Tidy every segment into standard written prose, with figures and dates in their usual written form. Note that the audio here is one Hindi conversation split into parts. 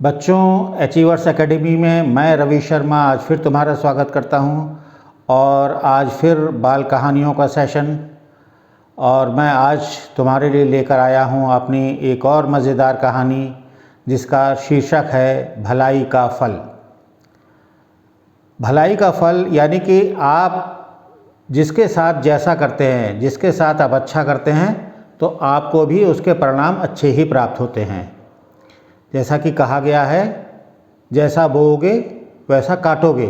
बच्चों, अचीवर्स एकेडमी में मैं रवि शर्मा आज फिर तुम्हारा स्वागत करता हूं और आज फिर बाल कहानियों का सेशन। और मैं आज तुम्हारे लिए लेकर आया हूं अपनी एक और मज़ेदार कहानी जिसका शीर्षक है भलाई का फल। भलाई का फल यानी कि आप जिसके साथ जैसा करते हैं, जिसके साथ आप अच्छा करते हैं तो आपको भी उसके परिणाम अच्छे ही प्राप्त होते हैं। जैसा कि कहा गया है, जैसा बोओगे वैसा काटोगे,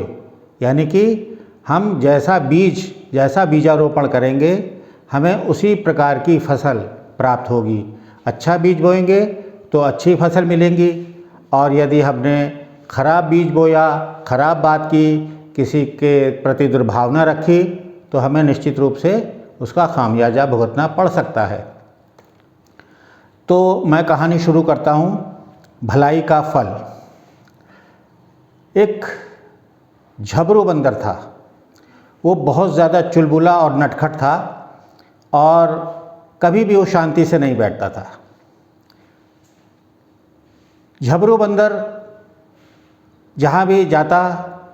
यानी कि हम जैसा बीजारोपण करेंगे हमें उसी प्रकार की फसल प्राप्त होगी। अच्छा बीज बोएंगे तो अच्छी फसल मिलेंगी, और यदि हमने खराब बीज बोया, खराब बात की, किसी के प्रति दुर्भावना रखी तो हमें निश्चित रूप से उसका खामियाजा भुगतना पड़ सकता है। तो मैं कहानी शुरू करता हूँ। भलाई का फल। एक झबरू बंदर था। वो बहुत ज़्यादा चुलबुला और नटखट था और कभी भी वो शांति से नहीं बैठता था। झबरू बंदर जहाँ भी जाता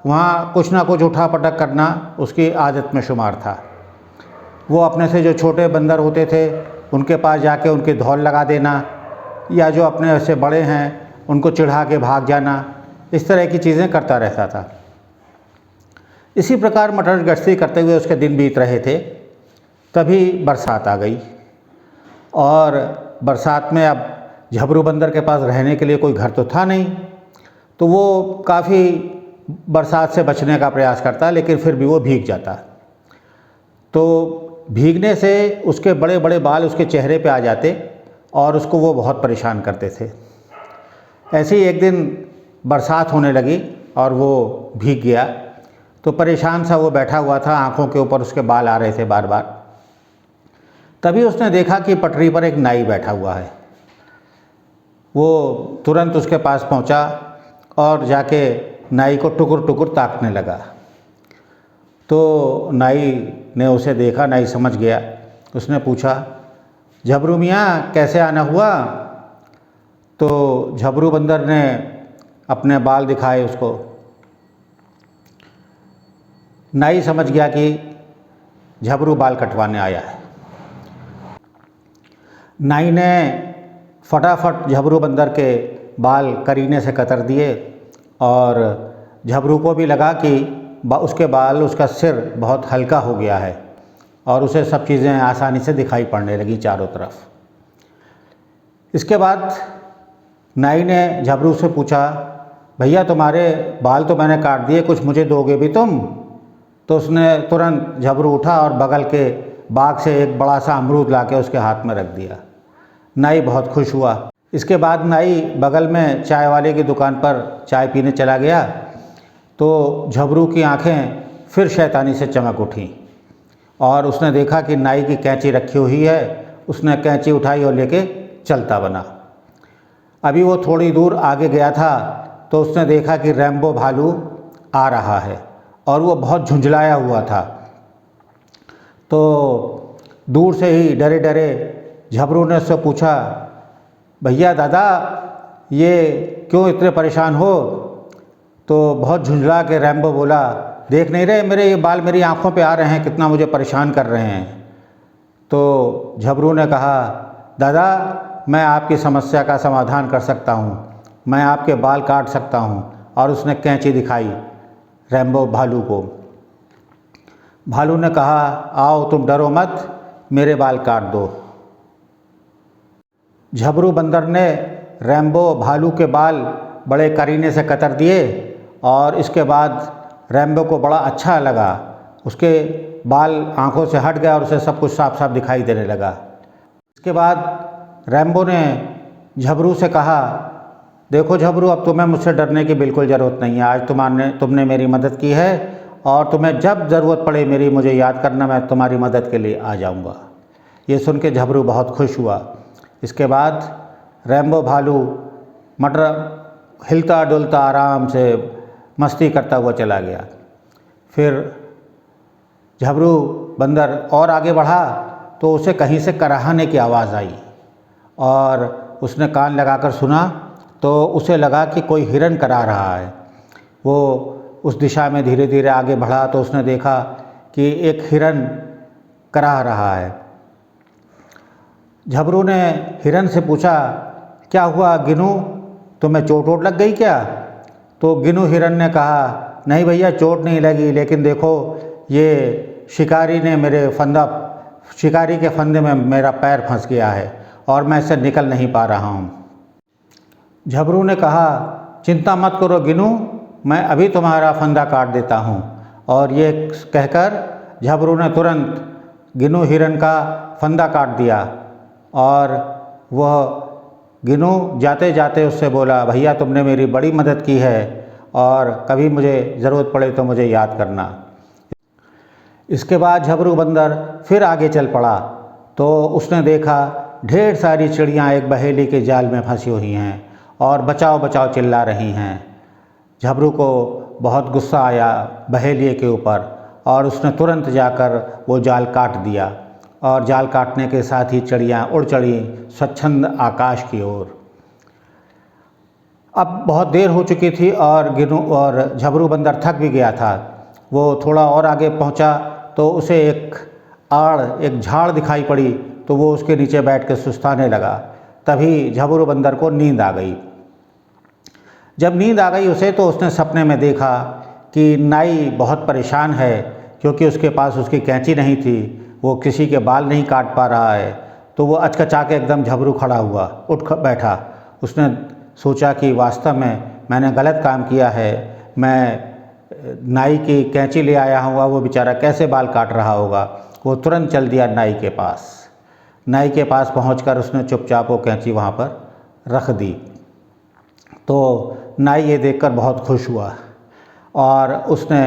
वहाँ कुछ ना कुछ उठा-पटक करना उसकी आदत में शुमार था। वो अपने से जो छोटे बंदर होते थे उनके पास जाके उनकी धौल लगा देना, या जो अपने से बड़े हैं उनको चिढ़ा के भाग जाना, इस तरह की चीज़ें करता रहता था। इसी प्रकार मटर गश्ती करते हुए उसके दिन बीत रहे थे। तभी बरसात आ गई, और बरसात में अब झबरू बंदर के पास रहने के लिए कोई घर तो था नहीं, तो वो काफ़ी बरसात से बचने का प्रयास करता, लेकिन फिर भी वो भीग जाता। तो भीगने से उसके बड़े बड़े बाल उसके चेहरे पे आ जाते और उसको वो बहुत परेशान करते थे। ऐसे ही एक दिन बरसात होने लगी और वो भीग गया, तो परेशान सा वो बैठा हुआ था, आँखों के ऊपर उसके बाल आ रहे थे बार बार। तभी उसने देखा कि पटरी पर एक नाई बैठा हुआ है। वो तुरंत उसके पास पहुंचा और जाके नाई को टुकुर टुकुर ताकने लगा। तो नाई ने उसे देखा, नाई समझ गया। उसने पूछा, झबरू मियाँ कैसे आना हुआ? तो झबरू बंदर ने अपने बाल दिखाए उसको। नाई समझ गया कि झबरू बाल कटवाने आया है। नाई ने फटाफट झबरू बंदर के बाल करीने से कतर दिए, और झबरू को भी लगा कि उसके बाल, उसका सिर बहुत हल्का हो गया है और उसे सब चीज़ें आसानी से दिखाई पड़ने लगी चारों तरफ। इसके बाद नाई ने झबरू से पूछा, भैया तुम्हारे बाल तो मैंने काट दिए, कुछ मुझे दोगे भी तुम? तो उसने तुरंत, झबरू उठा और बगल के बाग से एक बड़ा सा अमरूद लाके उसके हाथ में रख दिया। नाई बहुत खुश हुआ। इसके बाद नाई बगल में चाय वाले की दुकान पर चाय पीने चला गया। तो झबरू की आंखें फिर शैतानी से चमक उठीं और उसने देखा कि नाई की कैंची रखी हुई है। उसने कैंची उठाई और लेके चलता बना। अभी वो थोड़ी दूर आगे गया था तो उसने देखा कि रैम्बो भालू आ रहा है और वो बहुत झुंझलाया हुआ था। तो दूर से ही डरे डरे झबरू ने उससे पूछा, भैया दादा ये क्यों इतने परेशान हो? तो बहुत झुंझला के रैम्बो बोला, देख नहीं रहे मेरे ये बाल मेरी आंखों पे आ रहे हैं, कितना मुझे परेशान कर रहे हैं। तो झबरू ने कहा, दादा मैं आपकी समस्या का समाधान कर सकता हूँ, मैं आपके बाल काट सकता हूँ। और उसने कैंची दिखाई रैम्बो भालू को। भालू ने कहा, आओ तुम डरो मत, मेरे बाल काट दो। झबरू बंदर ने रैम्बो भालू के बाल बड़े करीने से कतर दिए, और इसके बाद रैम्बो को बड़ा अच्छा लगा। उसके बाल आंखों से हट गया और उसे सब कुछ साफ साफ दिखाई देने लगा। इसके बाद रैम्बो ने झबरू से कहा, देखो झबरू, अब तुम्हें मुझसे डरने की बिल्कुल ज़रूरत नहीं है। आज तुमने मेरी मदद की है, और तुम्हें जब ज़रूरत पड़े मेरी मुझे याद करना, मैं तुम्हारी मदद के लिए आ जाऊंगा। ये सुन के झबरू बहुत खुश हुआ। इसके बाद रैम्बो भालू मटर हिलता डुलता आराम से मस्ती करता हुआ चला गया। फिर झबरू बंदर और आगे बढ़ा तो उसे कहीं से कराहने की आवाज़ आई, और उसने कान लगाकर सुना तो उसे लगा कि कोई हिरन करा रहा है। वो उस दिशा में धीरे धीरे आगे बढ़ा तो उसने देखा कि एक हिरन करा रहा है। झबरू ने हिरन से पूछा, क्या हुआ गिनू, तुम्हें चोट वोट लग गई क्या? तो गिनू हिरन ने कहा, नहीं भैया चोट नहीं लगी, लेकिन देखो ये शिकारी के फंदे में मेरा पैर फंस गया है और मैं इससे निकल नहीं पा रहा हूँ। झबरू ने कहा, चिंता मत करो गिनू, मैं अभी तुम्हारा फंदा काट देता हूँ। और ये कहकर झबरू ने तुरंत गिनू हिरन का फंदा काट दिया और वह गिनू जाते जाते उससे बोला, भैया तुमने मेरी बड़ी मदद की है और कभी मुझे ज़रूरत पड़े तो मुझे याद करना। इसके बाद झबरू बंदर फिर आगे चल पड़ा तो उसने देखा ढेर सारी चिड़ियाँ एक बहेली के जाल में फंसी हुई हैं और बचाओ बचाओ चिल्ला रही हैं। झबरू को बहुत गुस्सा आया बहेलिए के ऊपर और उसने तुरंत जाकर वो जाल काट दिया और जाल काटने के साथ ही चिड़ियाँ उड़ चढ़ी स्वच्छंद आकाश की ओर। अब बहुत देर हो चुकी थी और गिनू और झबरू बंदर थक भी गया था। वो थोड़ा और आगे पहुंचा तो उसे एक झाड़ दिखाई पड़ी तो वो उसके नीचे बैठ के सुस्ताने लगा। तभी झबरू बंदर को नींद आ गई। जब नींद आ गई उसे तो उसने सपने में देखा कि नाई बहुत परेशान है क्योंकि उसके पास उसकी कैंची नहीं थी, वो किसी के बाल नहीं काट पा रहा है। तो वो अचकचा के एकदम झबरू खड़ा हुआ, उठ बैठा। उसने सोचा कि वास्तव में मैंने गलत काम किया है, मैं नाई की कैंची ले आया हूँ, वो बेचारा कैसे बाल काट रहा होगा। वो तुरंत चल दिया नाई के पास। नाई के पास पहुंचकर उसने चुपचाप वो कैंची वहाँ पर रख दी। तो नाई ये देखकर बहुत खुश हुआ और उसने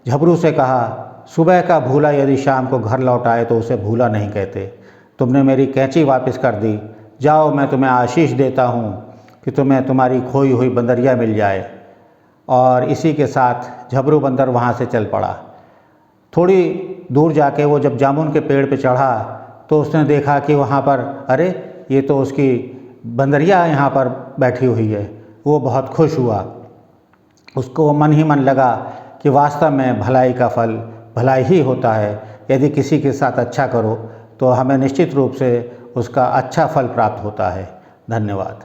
झबरू से कहा, सुबह का भूला यदि शाम को घर लौट आए तो उसे भूला नहीं कहते। तुमने मेरी कैंची वापस कर दी, जाओ मैं तुम्हें आशीष देता हूँ कि तुम्हें तुम्हारी खोई हुई बंदरिया मिल जाए। और इसी के साथ झबरू बंदर वहाँ से चल पड़ा। थोड़ी दूर जाके वो जब जामुन के पेड़ पे चढ़ा तो उसने देखा कि वहाँ पर अरे ये तो उसकी बंदरिया यहाँ पर बैठी हुई है। वो बहुत खुश हुआ। उसको मन ही मन लगा कि वास्तव में भलाई का फल भलाई ही होता है। यदि किसी के साथ अच्छा करो तो हमें निश्चित रूप से उसका अच्छा फल प्राप्त होता है। धन्यवाद।